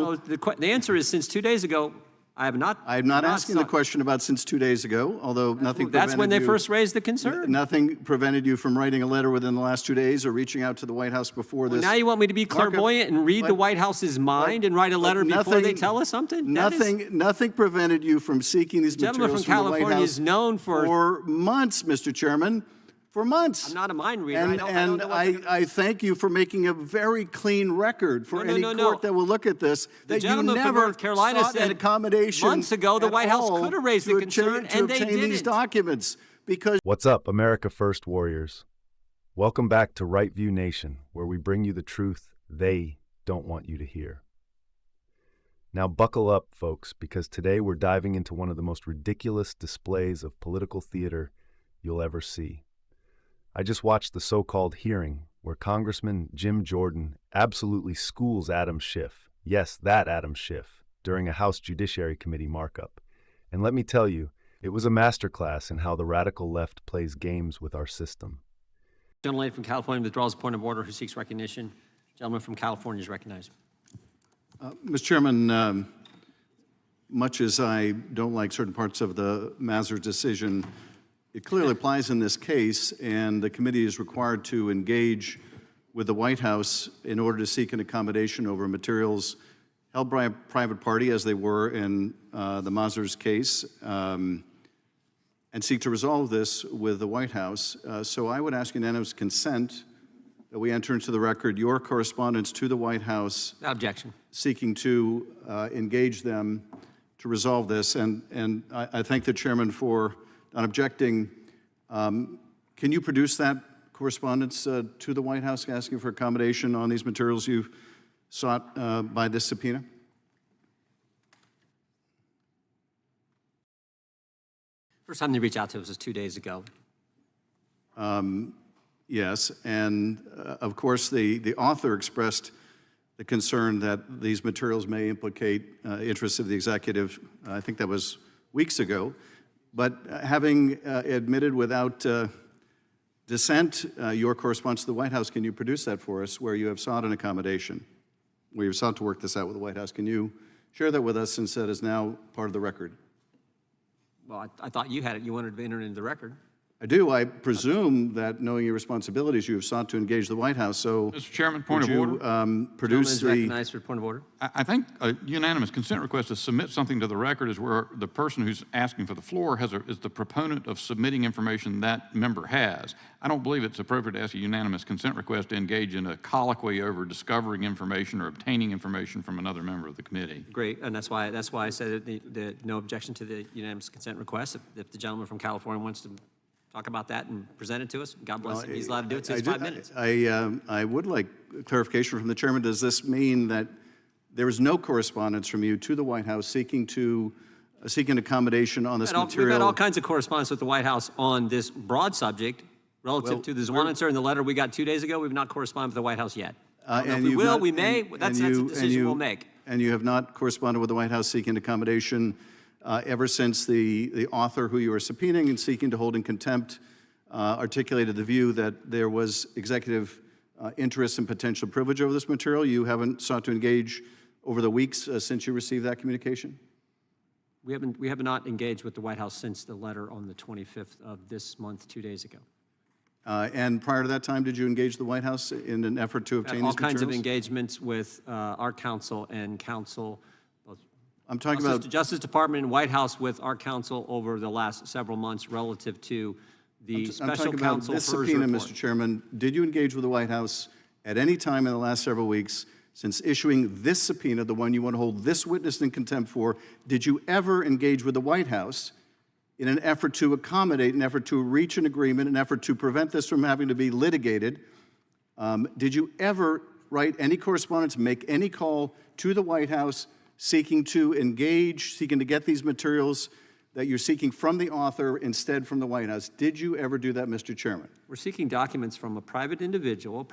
No, the answer is since 2 days ago, I'm not asking the question about since 2 days ago, although nothing That's when they first raised the concern. Nothing prevented you from writing a letter within the last 2 days or reaching out to the White House before this. Now you want me to be clairvoyant and read the White House's mind and write a letter before they tell us something? Nothing prevented you from seeking these materials from the White House is known for months, Mr. Chairman. For months. I'm not a mind reader. And I thank you for making a very clean record for any court that will look at this. The gentleman from North Carolina said an accommodation months ago the White House could have raised the concern, and they didn't. These documents because. What's up, America First warriors? Welcome back to Right View Nation, where we bring you the truth they don't want you to hear. Now buckle up, folks, because today we're diving into one of the most ridiculous displays of political theater you'll ever see. I just watched the so-called hearing where Congressman Jim Jordan absolutely schools Adam Schiff, yes, that Adam Schiff, during a House Judiciary Committee markup. And let me tell you, it was a masterclass in how the radical left plays games with our system. Gentleman from California withdraws a point of order who seeks recognition. Gentleman from California is recognized. Mr. Chairman, much as I don't like certain parts of the Mazur decision, it clearly applies in this case, and the committee is required to engage with the White House in order to seek an accommodation over materials held by a private party, as they were in the Mazur's case, and seek to resolve this with the White House. So I would ask unanimous consent that we enter into the record your correspondence to the White House. Objection. Seeking to engage them to resolve this. And I thank the chairman for not objecting. Can you produce that correspondence to the White House asking for accommodation on these materials you've sought by this subpoena? First time they reached out to us was 2 days ago. Yes, and of course the author expressed the concern that these materials may implicate interests of the executive. I think that was weeks ago. But having admitted without dissent your correspondence to the White House, can you produce that for us where you have sought an accommodation, where you've sought to work this out with the White House? Can you share that with us since that is now part of the record? Well, I thought you had it. You wanted to enter it into the record. I do. I presume that, knowing your responsibilities, you have sought to engage the White House. So, Mr. Chairman, point of order. Produce the. Recognized for point of order. I think a unanimous consent request to submit something to the record is where the person who's asking for the floor is the proponent of submitting information that member has. I don't believe it's appropriate to ask a unanimous consent request to engage in a colloquy over discovering information or obtaining information from another member of the committee. Great, and that's why I said that no objection to the unanimous consent request. If the gentleman from California wants to talk about that and present it to us, God bless him. He's allowed to do it since 5 minutes. I would like clarification from the chairman. Does this mean that there is no correspondence from you to the White House seeking accommodation on this material? We've had all kinds of correspondence with the White House on this broad subject relative to the Zwanitzer and the letter we got 2 days ago. We've not corresponded with the White House yet. If we will, we may. That's a decision we'll make. And you have not corresponded with the White House seeking accommodation ever since the author who you are subpoenaing and seeking to hold in contempt articulated the view that there was executive interest and potential privilege over this material. You haven't sought to engage over the weeks since you received that communication? We have not engaged with the White House since the letter on the 25th of this month, 2 days ago. And prior to that time, did you engage the White House in an effort to obtain these materials? All kinds of engagements with our counsel and counsel. I'm talking about the Justice Department and White House with our counsel over the last several months relative to the special counsel this subpoena, Mr. Chairman. Did you engage with the White House at any time in the last several weeks since issuing this subpoena, the one you want to hold this witness in contempt for? Did you ever engage with the White House in an effort to accommodate, an effort to reach an agreement, an effort to prevent this from having to be litigated? Did you ever write any correspondence, make any call to the White House seeking to engage, seeking to get these materials that you're seeking from the author instead from the White House? Did you ever do that, Mr. Chairman? We're seeking documents from a private individual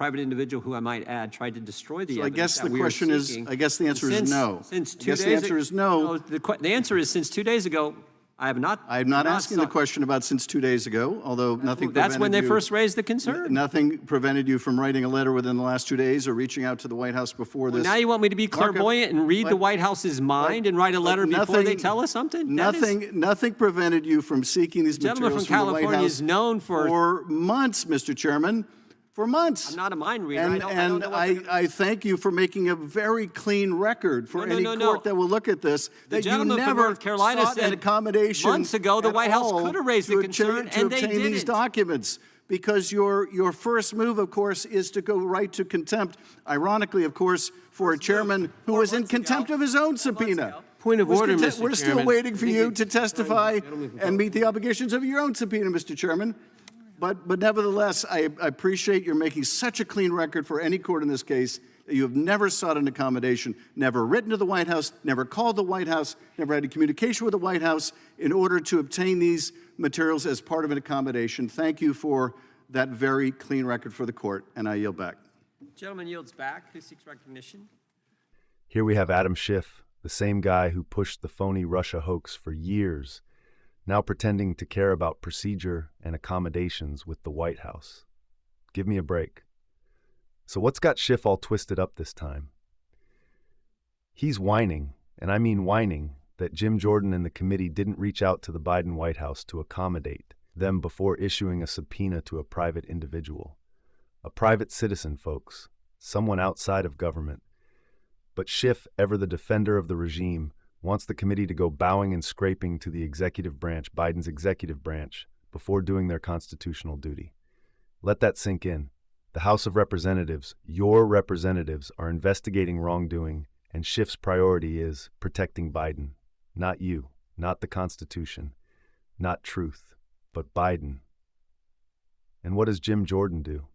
who I might add tried to destroy the evidence. I guess the question is, I guess the answer is no. Since 2 days ago. The answer is no. The answer is since 2 days ago, I have not. I'm not asking the question about since 2 days ago, although nothing prevented That's when they first raised the concern. Nothing prevented you from writing a letter within the last 2 days or reaching out to the White House before this. Now you want me to be clairvoyant and read the White House's mind and write a letter before they tell us something? Nothing prevented you from seeking these materials from the White House. California is known for months, Mr. Chairman. For months. I'm not a mind reader. I thank you for making a very clean record for any court that will look at this. The gentleman from North Carolina said an accommodation months ago the White House could have raised the concern, and they didn't. These documents. Because your first move, of course, is to go right to contempt. Ironically, of course, for a chairman who was in contempt of his own subpoena. Point of order, Mr. Chairman. We're still waiting for you to testify and meet the obligations of your own subpoena, Mr. Chairman. But nevertheless, I appreciate you're making such a clean record for any court in this case that you have never sought an accommodation, never written to the White House, never called the White House, never had a communication with the White House in order to obtain these materials as part of an accommodation. Thank you for that very clean record for the court, and I yield back. Gentleman yields back. Who seeks recognition? Here we have Adam Schiff, the same guy who pushed the phony Russia hoax for years, now pretending to care about procedure and accommodations with the White House. Give me a break. So what's got Schiff all twisted up this time? He's whining, and I mean whining, that Jim Jordan and the committee didn't reach out to the Biden White House to accommodate them before issuing a subpoena to a private individual. A private citizen, folks, someone outside of government. But Schiff, ever the defender of the regime, wants the committee to go bowing and scraping to the executive branch, Biden's executive branch, before doing their constitutional duty. Let that sink in. The House of Representatives, your representatives, are investigating wrongdoing, and Schiff's priority is protecting Biden. Not you, not the Constitution, not truth, but Biden. And what does Jim Jordan do?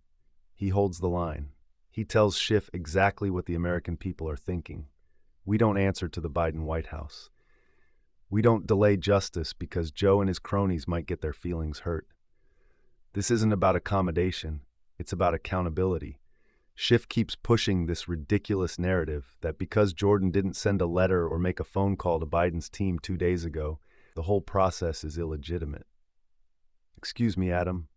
He holds the line. He tells Schiff exactly what the American people are thinking. We don't answer to the Biden White House. We don't delay justice because Joe and his cronies might get their feelings hurt. This isn't about accommodation. It's about accountability. Schiff keeps pushing this ridiculous narrative that because Jordan didn't send a letter or make a phone call to Biden's team 2 days ago, the whole process is illegitimate. Excuse me, Adam.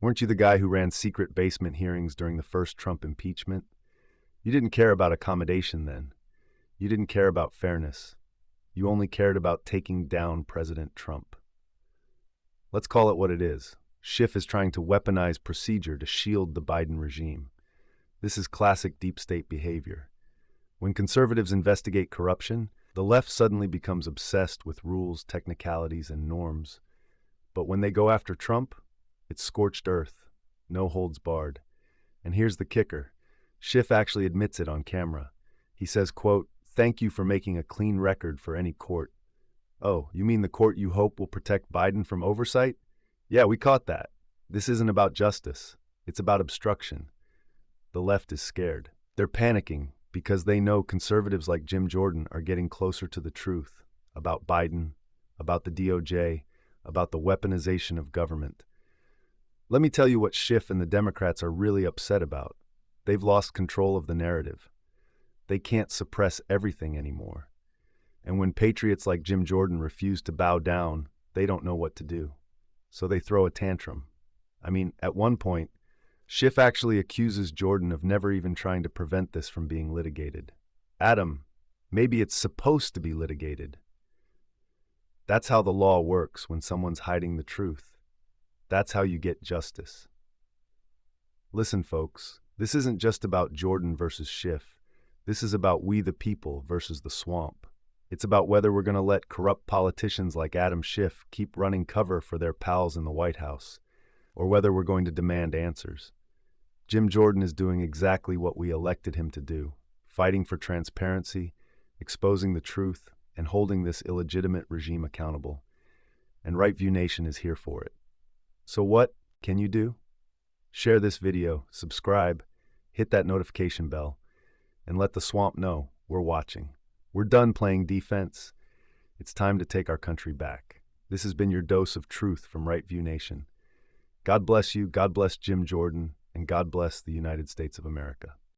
Weren't you the guy who ran secret basement hearings during the first Trump impeachment? You didn't care about accommodation then. You didn't care about fairness. You only cared about taking down President Trump. Let's call it what it is. Schiff is trying to weaponize procedure to shield the Biden regime. This is classic deep state behavior. When conservatives investigate corruption, the left suddenly becomes obsessed with rules, technicalities, and norms. But when they go after Trump, it's scorched earth, no holds barred. And here's the kicker. Schiff actually admits it on camera. He says, quote, "Thank you for making a clean record for any court." Oh, you mean the court you hope will protect Biden from oversight? Yeah, we caught that. This isn't about justice. It's about obstruction. The left is scared. They're panicking because they know conservatives like Jim Jordan are getting closer to the truth about Biden, about the DOJ, about the weaponization of government. Let me tell you what Schiff and the Democrats are really upset about. They've lost control of the narrative. They can't suppress everything anymore. And when patriots like Jim Jordan refuse to bow down, they don't know what to do. So they throw a tantrum. I mean, at one point, Schiff actually accuses Jordan of never even trying to prevent this from being litigated. Adam, maybe it's supposed to be litigated. That's how the law works when someone's hiding the truth. That's how you get justice. Listen, folks, this isn't just about Jordan versus Schiff. This is about we the people versus the swamp. It's about whether we're going to let corrupt politicians like Adam Schiff keep running cover for their pals in the White House, or whether we're going to demand answers. Jim Jordan is doing exactly what we elected him to do, fighting for transparency, exposing the truth, and holding this illegitimate regime accountable. And Right View Nation is here for it. So what can you do? Share this video, subscribe, hit that notification bell, and let the swamp know we're watching. We're done playing defense. It's time to take our country back. This has been your dose of truth from Right View Nation. God bless you, God bless Jim Jordan, and God bless the United States of America.